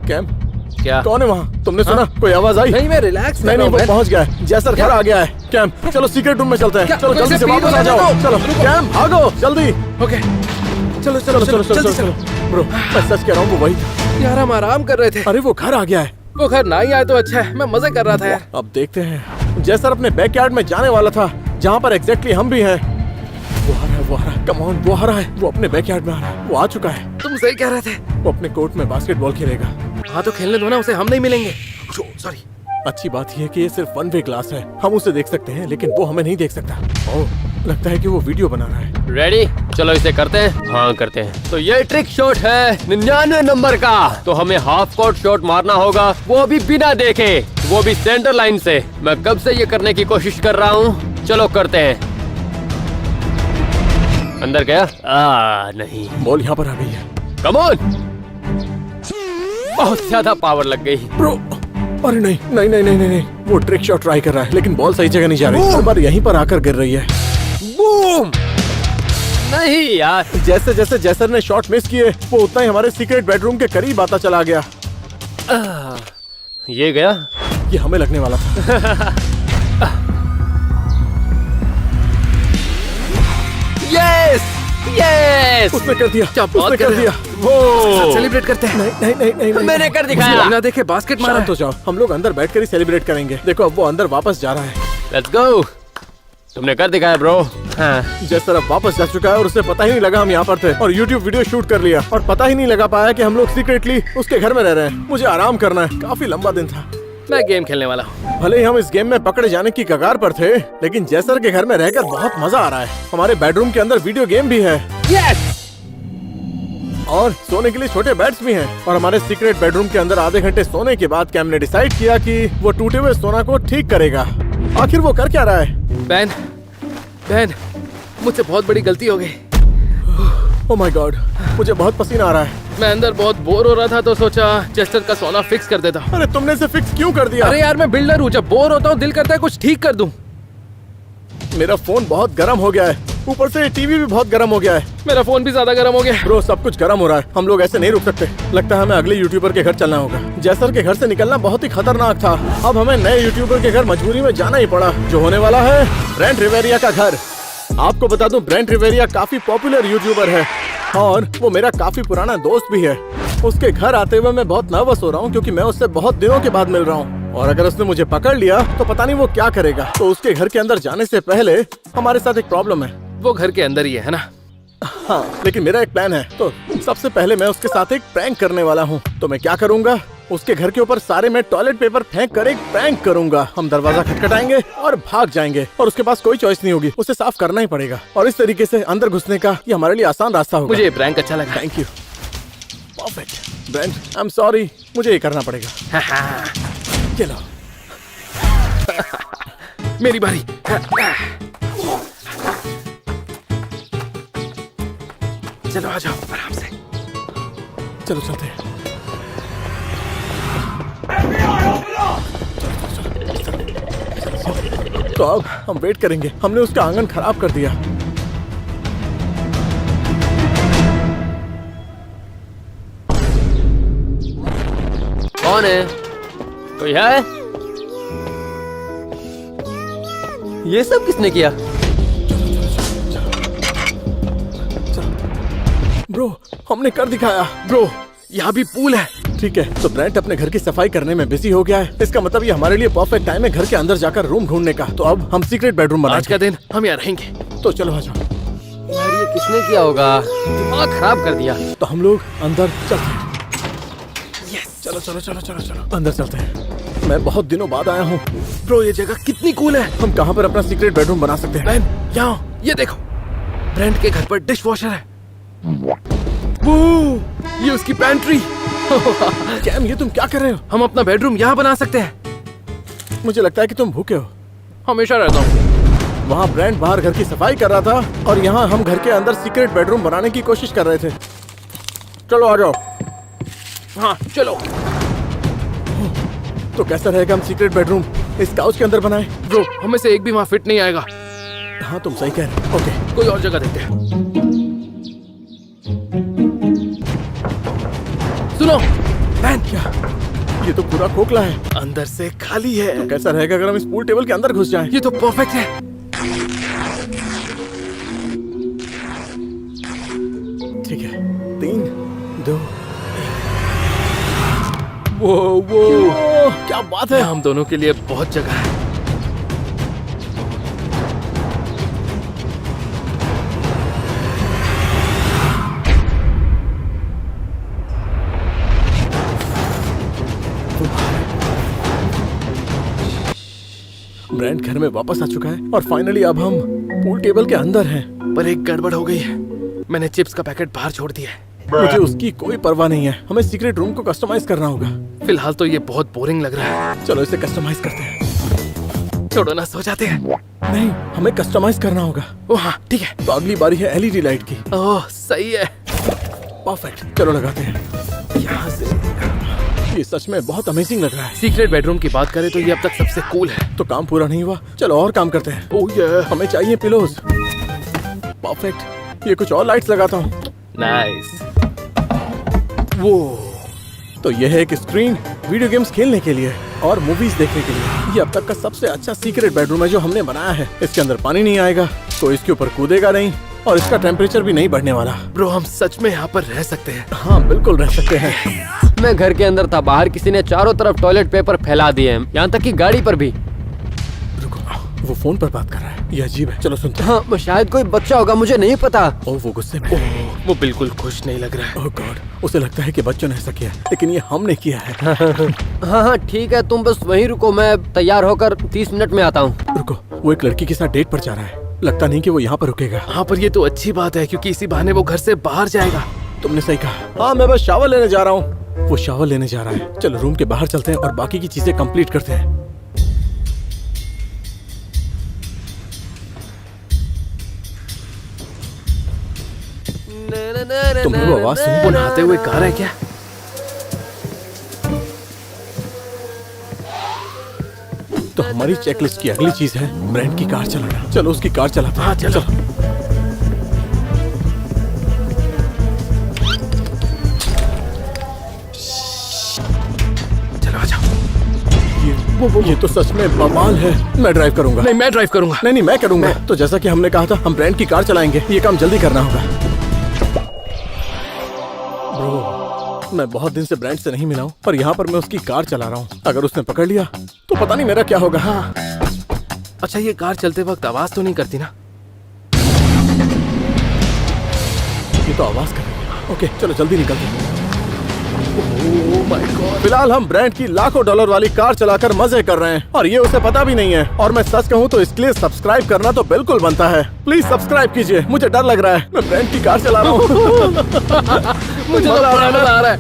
कैम, क्या? कौन है वहाँ? तुमने सुना? कोई आवाज आई? नहीं, मैं रिलैक्स। नहीं, वो पहुंच गया है। जैसर घर आ गया है। कैम, चलो सीक्रेट रूम में चलते हैं। क्या? चलो कोई जल्दी से से वापस speed आ जाओ। वाला चलो रुको। कैम, भागो जल्दी। ओके, चलो चलो चलो चलो जल्दी चलो। ब्रो, मैं सच कह रहा हूँ, वो वही था। यार हम आराम कर रहे थे। अरे वो घर आ गया है। वो घर ना ही आए तो अच्छा है, मैं मजे कर रहा था यार। अब देखते हैं। जैसर अपने बैकयार्ड में जाने वाला था, जहाँ पर एग्जैक्टली हम भी हैं। वो आ रहा है, वो आ रहा है। कम ऑन, वो आ रहा है। वो अपने बैकयार्ड में आ रहा है। वो आ चुका है। तुम सही कह रहे थे। वो अपने कोर्ट में बास्केटबॉल खेलेगा। हाँ तो खेलने दो ना उसे, हम नहीं मिलेंगे। सॉरी। अच्छी बात यह है कि ये सिर्फ 1 वे क्लास है। हम उसे देख सकते हैं, लेकिन वो हमें नहीं देख सकता। ओह, लगता है कि वो वीडियो बना रहा है। रेडी? चलो इसे करते हैं। हाँ करते हैं। तो ये ट्रिक शॉट है 99 नंबर का। तो हमें हाफ कोर्ट शॉट मारना होगा, वो भी बिना देखे, वो भी सेंटर लाइन से। मैं कब से ये करने की कोशिश कर रहा हूँ। चलो करते हैं। अंदर गया? नहीं। बॉल यहाँ पर आ गई है। Come on. बहुत ज्यादा पावर लग गई। ब्रो, अरे नहीं नहीं नहीं नहीं नहीं नहीं, वो ट्रिक शॉट ट्राई कर रहा है, लेकिन बॉल सही जगह नहीं जा रही। हर बार यहीं पर आकर गिर रही है। बूम! नहीं यार। जैसे जैसे जैसर ने शॉट मिस किए, वो उतना ही हमारे सीक्रेट बेडरूम के करीब आता चला गया। ये गया? ये हमें लगने वाला था। यस! यस! उसने कर दिया। क्या बात उसने कर कर रहे दिया। वो सेलिब्रेट करते हैं। नहीं नहीं नहीं नहीं, नहीं। मैंने कर दिखाया। बिना देखे बास्केट मारा। शांत हो जाओ, हम लोग अंदर बैठकर ही सेलिब्रेट करेंगे। देखो, अब वो अंदर वापस जा रहा है। Let's go. तुमने कर दिखाया ब्रो। हाँ। जैसर अब वापस जा चुका है और उसे पता ही नहीं लगा हम यहाँ पर थे, और YouTube वीडियो शूट कर लिया, और पता ही नहीं लगा पाया कि हम लोग सीक्रेटली उसके घर में रह रहे हैं। मुझे आराम करना है, काफी लंबा दिन था। मैं गेम खेलने वाला हूँ। भले ही हम इस गेम में पकड़े जाने की कगार पर थे, लेकिन जैसर के घर में रहकर बहुत मजा आ रहा है। हमारे बेडरूम के अंदर वीडियो गेम भी है, यस! और सोने के लिए छोटे बेड्स भी हैं। और हमारे सीक्रेट बेडरूम के अंदर आधे घंटे सोने के बाद कैम ने डिसाइड किया कि वो टूटे हुए सोना को ठीक करेगा। आखिर वो कर क्या रहा है? बहन, मुझसे बहुत बड़ी गलती हो गई। ओह माय गॉड, मुझे बहुत पसीना आ रहा है। मैं अंदर बहुत बोर हो रहा था तो सोचा चेस्टर का सोना फिक्स कर देता। अरे तुमने इसे फिक्स क्यों कर दिया? अरे यार, मैं बिल्डर हूँ, जब बोर होता हूँ दिल करता है कुछ ठीक कर दूं। मेरा फोन बहुत गर्म हो गया है, ऊपर से टीवी भी बहुत गर्म हो गया है। मेरा फोन भी ज्यादा गर्म हो गया। ब्रो, सब कुछ गर्म हो रहा है। हम लोग ऐसे नहीं रुक सकते। लगता है हमें अगले यूट्यूबर के घर चलना होगा। जैसर के घर से निकलना बहुत ही खतरनाक था। अब हमें नए यूट्यूबर के घर मजबूरी में जाना ही पड़ा, जो होने वाला है ब्रेंट रिवेरिया का घर। आपको बता दूं, ब्रेंट रिवेरिया काफी पॉपुलर यूट्यूबर है, और वो मेरा काफी पुराना दोस्त भी है। उसके घर आते हुए मैं बहुत नर्वस हो रहा हूँ, क्योंकि मैं उससे बहुत दिनों के बाद मिल रहा हूँ, और अगर उसने मुझे पकड़ लिया तो पता नहीं वो क्या करेगा। तो उसके घर के अंदर जाने से पहले हमारे साथ एक प्रॉब्लम है। वो घर के अंदर ही है ना? हाँ, लेकिन मेरा एक प्लान है। तो सबसे पहले मैं उसके साथ एक प्रैंक करने वाला हूँ। तो मैं क्या करूँगा, उसके घर के ऊपर सारे मैं टॉयलेट पेपर फेंक कर एक प्रैंक करूंगा। हम दरवाजा खटखटाएंगे और भाग जाएंगे, और उसके पास कोई चॉइस नहीं होगी, उसे साफ करना ही पड़ेगा। और इस तरीके से अंदर घुसने का ये हमारे लिए आसान रास्ता होगा। मुझे ये प्रैंक अच्छा लगा। Thank you. Perfect. Brent, I am sorry, मुझे ये करना पड़ेगा। चलो मेरी बारी। चलो आ जाओ आराम से। चलो चलते हैं। तो अब हम वेट करेंगे। हमने उसका आंगन खराब कर दिया। कौन है? कोई है? ये सब किसने किया? ब्रो, हमने कर दिखाया। ब्रो, यहाँ भी पूल है। ठीक है, तो ब्रेंट अपने घर की सफाई करने में बिजी हो गया है। इसका मतलब ये हमारे लिए परफेक्ट टाइम है घर के अंदर जाकर रूम ढूंढने का। तो अब हम सीक्रेट बेडरूम आज का बनाएंगे। दिन हम यहाँ रहेंगे। तो चलो आ जाओ। यार ये किसने किया होगा? दिमाग खराब कर दिया। तो हम लोग अंदर चलते हैं। चलो चलो चलो चलो चलो अंदर चलते हैं। मैं बहुत दिनों बाद आया हूँ। ब्रो, ये जगह कितनी कूल है। हम कहाँ पर अपना सीक्रेट बेडरूम बना सकते हैं? मैन, यहाँ ये देखो, ब्रेंट के घर पर डिश वॉशर है। वो, ये उसकी पैंट्री। कैम, ये तुम क्या कर रहे हो? हम अपना बेडरूम यहाँ बना सकते हैं। मुझे लगता है कि तुम भूखे हो। हमेशा रहता हूँ। वहाँ ब्रेंट बाहर घर की सफाई कर रहा था और यहाँ हम घर के अंदर सीक्रेट बेडरूम बनाने की कोशिश कर रहे थे। चलो आ जाओ। हाँ चलो। तो कैसा रहेगा हम सीक्रेट बेडरूम इस काउच के अंदर बनाए? ब्रो, हमें से एक भी वहाँ फिट नहीं आएगा। हाँ तुम सही कह रहे हो। ओके, कोई और जगह देखते हैं। सुनो मैन, क्या ये तो पूरा खोखला है। अंदर से खाली है। तो कैसा रहेगा अगर हम इस पूल टेबल के अंदर घुस जाएं? ये तो परफेक्ट है। ठीक है, 3, 2। वो क्या बात है। हम दोनों के लिए बहुत जगह है। ब्रेंट घर में वापस आ चुका है और फाइनली अब हम पूल टेबल के अंदर हैं। पर एक गड़बड़ हो गई है। मैंने चिप्स का पैकेट बाहर छोड़ दिया है। मुझे उसकी कोई परवाह नहीं है। हमें सीक्रेट रूम को कस्टमाइज करना होगा। फिलहाल तो ये बहुत बोरिंग लग रहा है। चलो इसे कस्टमाइज करते हैं। छोड़ो ना, सो जाते हैं। नहीं, हमें कस्टमाइज करना होगा। ओ हाँ ठीक है। तो अगली बारी है एलईडी लाइट की। ओह सही है। परफेक्ट, चलो लगाते हैं। यहाँ से ये सच में बहुत अमेजिंग लग रहा है। सीक्रेट बेडरूम की बात करें तो ये अब तक सबसे कूल है। तो काम पूरा नहीं हुआ, चलो और काम करते हैं। ओह ये हमें चाहिए पिलोज। परफेक्ट, ये कुछ और लाइट्स लगाता हूँ। नाइस। वो तो ये है एक स्क्रीन वीडियो गेम्स खेलने के लिए और मूवीज देखने के लिए। ये अब तक का सबसे अच्छा सीक्रेट बेडरूम है जो हमने बनाया है। इसके अंदर पानी नहीं आएगा, तो इसके ऊपर कूदेगा नहीं और इसका टेम्परेचर भी नहीं बढ़ने वाला। ब्रो, हम सच में यहाँ पर रह सकते हैं। हाँ बिल्कुल रह सकते हैं। मैं घर के अंदर था, बाहर किसी ने चारों तरफ टॉयलेट पेपर फैला दिए हैं, यहाँ तक कि गाड़ी पर भी। रुको, वो फोन पर बात कर रहा है। ये अजीब है, चलो सुनते हैं। हाँ, वो शायद कोई बच्चा होगा, मुझे नहीं पता। ओह वो गुस्से में है। वो बिल्कुल खुश नहीं लग रहा है। ओह गॉड, उसे लगता है कि बच्चों ने ऐसा किया है, लेकिन ये हमने किया है। हाँ हाँ ठीक है, तुम बस वहीं रुको, मैं तैयार होकर 30 मिनट में आता हूँ। रुको, वो एक लड़की के साथ डेट पर जा रहा है। लगता नहीं कि वो यहाँ पर रुकेगा। हाँ पर ये तो अच्छी बात है क्योंकि इसी बहाने वो घर से बाहर जाएगा। तुमने सही कहा। हाँ मैं बस शावर लेने जा रहा हूँ। वो शावर लेने जा रहा है। चलो रूम के बाहर चलते हैं और बाकी की चीजें कंप्लीट करते हैं। तुमने वो आवाज सुनी? वो नहाते हुए गा रहा है क्या? तो हमारी चेकलिस्ट की अगली चीज है ब्रेंट की कार चलाना। चलो उसकी कार चलाते हैं। हाँ चलो। चलो आ जाओ। ये तो सच में बवाल है। मैं ड्राइव करूंगा। नहीं, मैं ड्राइव करूंगा। नहीं मैं करूंगा। तो जैसा कि हमने कहा था, हम ब्रेंट की कार चलाएंगे। ये काम जल्दी करना होगा। ब्रो, मैं बहुत दिन से ब्रेंट से नहीं मिला हूँ और यहाँ पर मैं उसकी कार चला रहा हूँ। अगर उसने पकड़ लिया तो पता नहीं मेरा क्या होगा। हाँ अच्छा, ये कार चलते वक्त आवाज तो नहीं करती ना? ये तो आवाज कर रही है। ओके चलो जल्दी निकलते हैं। Oh my God. फिलहाल हम ब्रेंट की लाखों डॉलर वाली कार चलाकर मजे कर रहे हैं और ये उसे पता भी नहीं है। और मैं सच कहूँ तो इसके लिए सब्सक्राइब करना तो बिल्कुल बनता है। प्लीज सब्सक्राइब कीजिए। मुझे डर लग रहा है। मैं ब्रेंट की कार चला रहा हूँ। मुझे तो बड़ा मजा आ रहा है।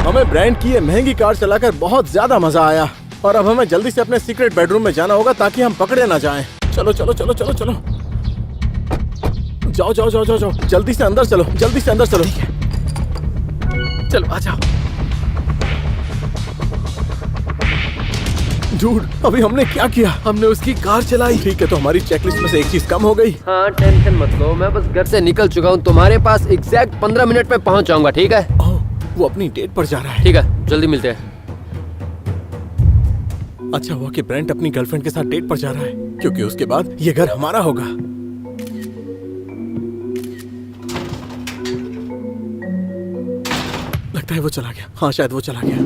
हमें ब्रांड की ये महंगी कार चलाकर बहुत ज्यादा मजा आया और अब हमें जल्दी से अपने सीक्रेट बेडरूम में जाना होगा ताकि हम पकड़े ना जाएं। चलो चलो चलो चलो चलो, जाओ जाओ जाओ जाओ जाओ, जल्दी से अंदर चलो, जल्दी से अंदर चलो। चलो आ जाओ। डूड, अभी हमने क्या किया? हमने उसकी कार चलाई। ठीक है, तो हमारी चेकलिस्ट में से एक चीज कम हो गई। हाँ टेंशन मत लो, मैं बस घर से निकल चुका हूँ, तुम्हारे पास एग्जैक्ट 15 मिनट में पहुँच जाऊंगा, ठीक है? ओह, वो अपनी डेट पर जा रहा है। ठीक है, जल्दी मिलते हैं। अच्छा हुआ कि ब्रेंट अपनी गर्लफ्रेंड के साथ डेट पर जा रहा है, क्योंकि उसके बाद ये घर हमारा होगा। लगता है वो चला गया। हाँ, शायद वो चला गया।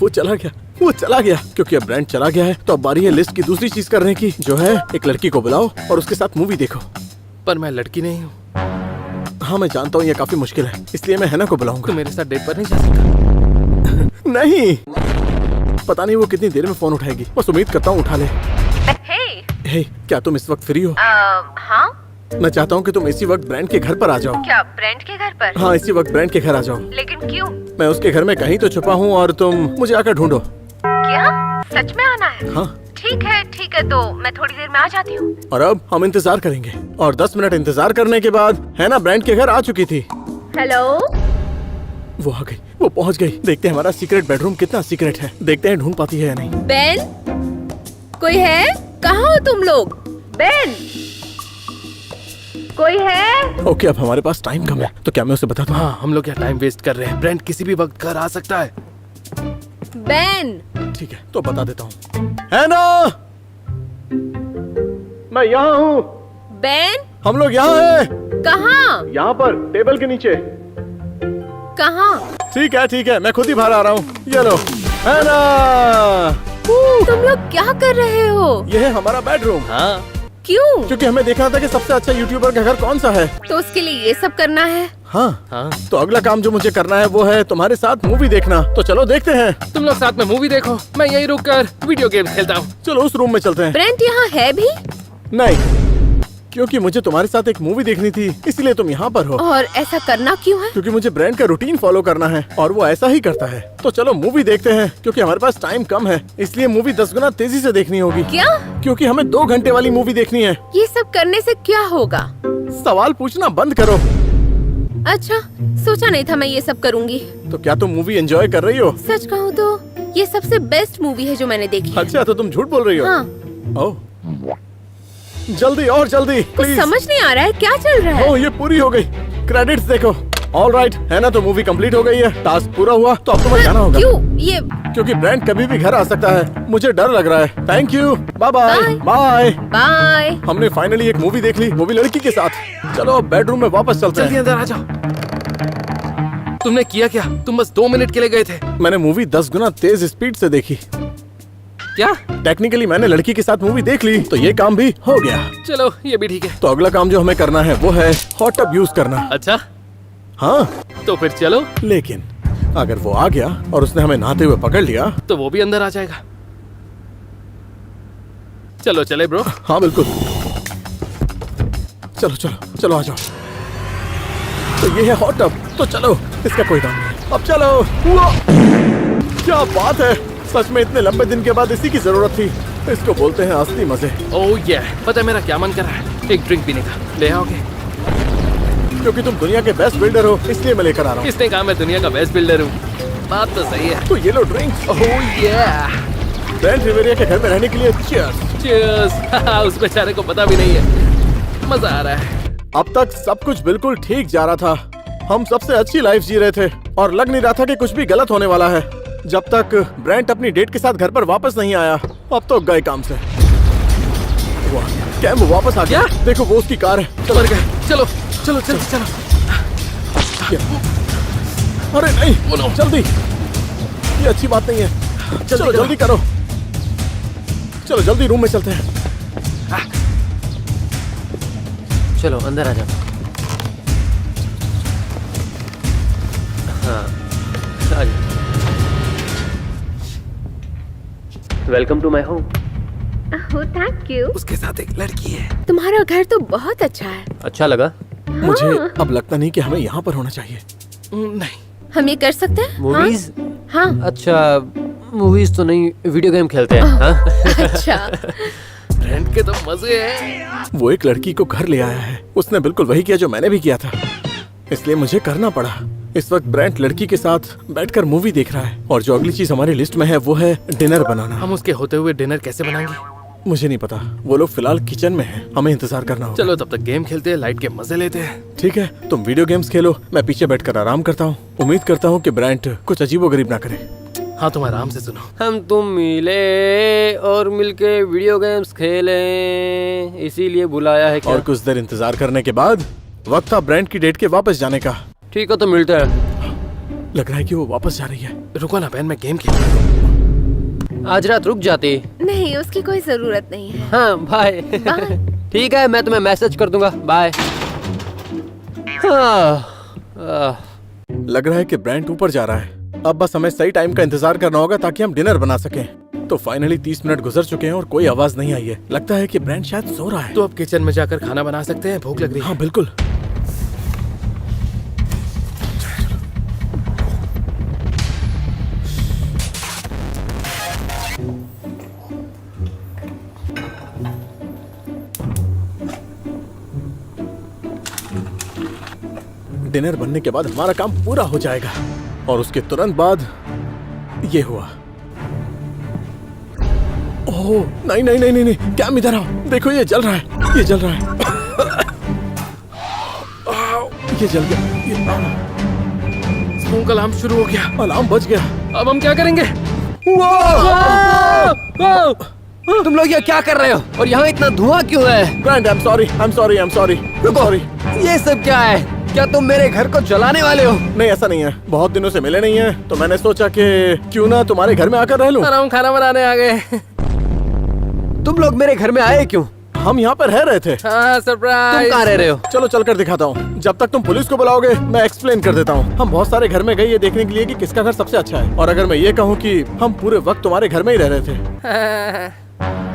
वो चला गया, वो चला गया। क्योंकि अब ब्रेंट चला गया है, तो अब बारी है लिस्ट की दूसरी चीज करने की, जो है एक लड़की को बुलाओ और उसके साथ मूवी देखो। पर मैं लड़की नहीं हूँ। हाँ, मैं जानता हूँ ये काफी मुश्किल है, इसलिए मैं हैना को बुलाऊंगा। तू मेरे साथ डेट पर नहीं जा सकता। नहीं, पता नहीं वो कितनी देर में फोन उठाएगी। बस उम्मीद करता हूँ उठा ले। हे, क्या तुम इस वक्त फ्री हो? हाँ, मैं चाहता हूँ कि तुम इसी वक्त ब्रांड के घर पर आ जाओ। क्या ब्रेंट के घर पर? हाँ, इसी वक्त ब्रांड के घर आ जाओ। लेकिन क्यों? मैं उसके घर में कहीं तो छुपा हूँ और तुम मुझे आकर ढूंढो। क्या सच में आना है? हाँ, ठीक है, तो मैं थोड़ी देर में आ जाती हूँ। और अब हम इंतजार करेंगे। और 10 मिनट इंतजार करने के बाद हैना ब्रांड के घर आ चुकी थी। हेलो, वो आ गई, वो पहुँच गई। देखते हैं हमारा सीक्रेट बेडरूम कितना सीक्रेट है। देखते हैं ढूंढ पाती है या नहीं। बेन, कोई है? कहाँ हो तुम लोग? बेन, कोई है? ओके, अब हमारे पास टाइम कम है, तो क्या मैं उसे बता दूँ? हाँ, हम लोग क्या टाइम वेस्ट कर रहे हैं। ब्रेंट किसी भी वक्त घर आ सकता है। बेन, ठीक है, तो बता देता हूँ। हैना, मैं यहाँ हूँ। बेन, हम लोग यहाँ हैं। कहाँ? यहाँ पर टेबल के नीचे। कहाँ? ठीक है, मैं खुद ही बाहर आ रहा हूँ। ये लो, हैना। तुम लोग क्या कर रहे हो? ये है हमारा बेडरूम। हाँ, क्यों? क्योंकि हमें देखना था कि सबसे अच्छा यूट्यूबर का घर कौन सा है। तो उसके लिए ये सब करना है? हाँ, हाँ। तो अगला काम जो मुझे करना है वो है तुम्हारे साथ मूवी देखना। तो चलो देखते हैं। तुम लोग साथ में मूवी देखो, मैं यहीं रुक कर वीडियो गेम खेलता हूँ। चलो उस रूम में चलते हैं। ब्रेंट यहाँ है भी? नहीं, क्योंकि मुझे तुम्हारे साथ एक मूवी देखनी थी, इसलिए तुम यहाँ पर हो। और ऐसा करना क्यों है? क्योंकि मुझे ब्रांड का रूटीन फॉलो करना है और वो ऐसा ही करता है। तो चलो मूवी देखते हैं, क्योंकि हमारे पास टाइम कम है, इसलिए मूवी 10 गुना तेजी से देखनी होगी। क्या? क्योंकि हमें 2 घंटे वाली मूवी देखनी है। ये सब करने से क्या होगा? सवाल पूछना बंद करो। अच्छा, सोचा नहीं था मैं ये सब करूंगी। तो क्या तुम मूवी एंजॉय कर रही हो? सच कहूँ तो ये सबसे बेस्ट मूवी है जो मैंने देखी है। अच्छा, तो तुम झूठ बोल रही हो? हाँ। ओह, जल्दी और जल्दी कुछ प्लीज। समझ नहीं आ रहा है क्या चल रहा है। ओह, ये पूरी हो गई। क्रेडिट्स देखो। ऑल राइट है ना, तो मूवी कंप्लीट हो गई है। टास्क पूरा हुआ, तो अब तुम्हें जाना होगा। क्यों? ये क्योंकि ब्रांड कभी भी घर आ सकता है। मुझे डर लग रहा है। Thank you, bye bye Bye. Bye. Bye. हमने फाइनली एक मूवी देख ली, वो भी लड़की के साथ। चलो अब बेडरूम में वापस चलते जल्दी हैं। अंदर आ जाओ। तुमने किया क्या? तुम बस 2 मिनट के लिए गए थे। मैंने मूवी 10 गुना तेज स्पीड से देखी। क्या? टेक्निकली मैंने लड़की के साथ मूवी देख ली, तो ये काम भी हो गया। चलो, ये भी ठीक है। तो अगला काम जो हमें करना है वो है हॉट टब यूज करना। अच्छा, हाँ, तो फिर चलो। लेकिन अगर वो आ गया और उसने हमें नहाते हुए पकड़ लिया। तो वो भी अंदर आ जाएगा। चलो चले ब्रो। हाँ बिल्कुल, चलो चलो चलो आ जाओ। तो ये है हॉट टब, तो चलो, इसका कोई दाम नहीं। अब चलो। हुआ! क्या बात है, सच में इतने लंबे दिन के बाद इसी की जरूरत थी। इसको बोलते हैं असली मजे। ओह ये, पता है मेरा क्या मन कर रहा है? एक ड्रिंक पीने का। ले आओगे? क्योंकि तुम दुनिया के बेस्ट बिल्डर हो, इसलिए मैं लेकर आ रहा हूँ। किसने कहा मैं दुनिया का बेस्ट बिल्डर हूँ? बात तो सही है। तो ये लो ड्रिंक। ओह ये, ब्रेंट रिवेरिया के घर में रहने के लिए चीयर्स। चीयर्स। उस बेचारे को पता भी नहीं है। मजा आ रहा है। अब तक सब कुछ बिल्कुल ठीक जा रहा था। हम सबसे अच्छी लाइफ जी रहे थे और लग नहीं रहा था कि कुछ भी गलत होने वाला है, जब तक ब्रेंट अपनी डेट के साथ घर पर वापस नहीं आया। अब तो गए काम से। क्या वो वापस आ गया? देखो वो उसकी कार है। मर गए। चलो चलो जल्दी चलो। अरे नहीं, जल्दी, ये अच्छी बात नहीं है। चलो जल्दी करो। चलो जल्दी रूम में चलते हैं। चलो अंदर आ जाओ। हाँ, आ जाओ। Welcome to my home. Thank you. उसके साथ एक लड़की है। तुम्हारा घर तो बहुत अच्छा है। अच्छा लगा? मुझे अब लगता नहीं कि हमें यहाँ पर होना चाहिए। नहीं, हम ये कर सकते हैं? मूवीज? हाँ। अच्छा, मूवीज तो नहीं, वीडियो गेम खेलते हैं। हाँ? अच्छा। रेंट के तो मजे हैं। वो एक लड़की को घर ले आया है। उसने बिल्कुल वही किया जो मैंने भी किया था, इसलिए मुझे करना पड़ा। इस वक्त ब्रेंट लड़की के साथ बैठकर मूवी देख रहा है और जो अगली चीज हमारी लिस्ट में है वो है डिनर बनाना। हम उसके होते हुए डिनर कैसे बनाएंगे? मुझे नहीं पता, वो लोग फिलहाल किचन में हैं। हमें इंतजार करना होगा। चलो तब तक गेम खेलते हैं, लाइट के मजे लेते हैं। ठीक है, तुम वीडियो गेम्स खेलो, मैं पीछे बैठकर आराम करता हूँ। उम्मीद करता हूँ कि ब्रेंट कुछ अजीबोगरीब ना करे। हाँ, तुम आराम से सुनो। हम तुम मिले और मिलके वीडियो गेम्स खेलें, इसीलिए बुलाया है क्या? और कुछ देर इंतजार करने के बाद वक्त था ब्रेंट की डेट के वापस जाने का। ठीक है, तो मिलते हैं। लग रहा है कि वो वापस जा रही है। रुको ना बहन, मैं गेम खेल रहा हूँ। आज रात रुक जाती। नहीं, उसकी कोई जरूरत नहीं है। हाँ, बाय। बाय। ठीक है, मैं तुम्हें मैसेज कर दूंगा। बाय। लग रहा है कि ब्रेंट ऊपर जा रहा है। अब बस हमें सही टाइम का इंतजार करना होगा ताकि हम डिनर बना सकें। तो फाइनली 30 मिनट गुजर चुके हैं और कोई आवाज नहीं आई है। लगता है कि ब्रेंट शायद सो रहा है। तो अब किचन में जाकर खाना बना सकते हैं, भूख लग रही है। हाँ बिल्कुल। डिनर बनने के बाद हमारा काम पूरा हो जाएगा और उसके तुरंत बाद ये हुआ। ओह नहीं नहीं नहीं नहीं, नहीं। कैम इधर आओ, देखो ये जल रहा है, ये जल रहा है। ये जल गया, ये स्मोक अलार्म शुरू हो गया। अलार्म बज गया। अब हम क्या करेंगे? तुम लोग ये क्या कर रहे हो? और यहाँ इतना धुआं क्यों है? Brent, I am sorry, I am sorry, I am sorry, sorry. ये सब क्या है? क्या तुम मेरे घर को जलाने वाले हो? नहीं ऐसा नहीं है, बहुत दिनों से मिले नहीं है तो मैंने सोचा कि क्यों ना तुम्हारे घर में आकर रह लूं। हम खाना बनाने आ गए। तुम लोग मेरे घर में आए क्यों? हम यहाँ पर रह रहे थे। हाँ, तुम सरप्राइज। कहाँ रह रहे हो? चलो चलकर दिखाता हूँ। जब तक तुम पुलिस को बुलाओगे मैं एक्सप्लेन कर देता हूँ। हम बहुत सारे घर में गए ये देखने के लिए कि किसका घर सबसे अच्छा है, और अगर मैं ये कहूँ कि हम पूरे वक्त तुम्हारे घर में ही रह रहे थे।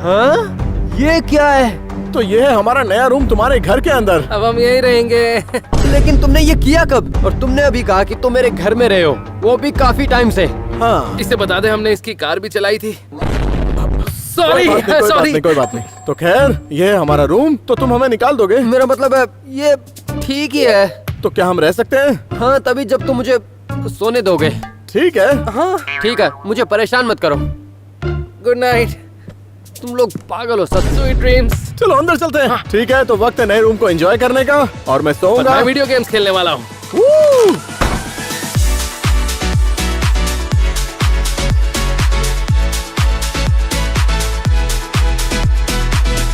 हाँ? ये क्या है? तो ये है हमारा नया रूम तुम्हारे घर के अंदर। अब हम यही रहेंगे। लेकिन तुमने ये किया कब? और तुमने अभी कहा कि तुम मेरे घर में रहे हो, वो भी काफी टाइम से। हाँ इसे बता दे, हमने इसकी कार भी चलाई थी। सॉरी कोई बात नहीं, सॉरी। कोई बात नहीं। तो खैर ये है हमारा रूम, तो तुम हमें निकाल दोगे? मेरा मतलब है ये ठीक ही है। तो क्या हम रह सकते हैं? हाँ, तभी जब तुम मुझे सोने दोगे। ठीक है। हाँ ठीक है, मुझे परेशान मत करो। Good night. तुम लोग पागल हो सच। Sweet dreams. चलो अंदर चलते हैं। ठीक है, तो वक्त है नए रूम को एंजॉय करने का और मैं सोऊंगा। मैं वीडियो गेम्स खेलने वाला हूँ। Woo!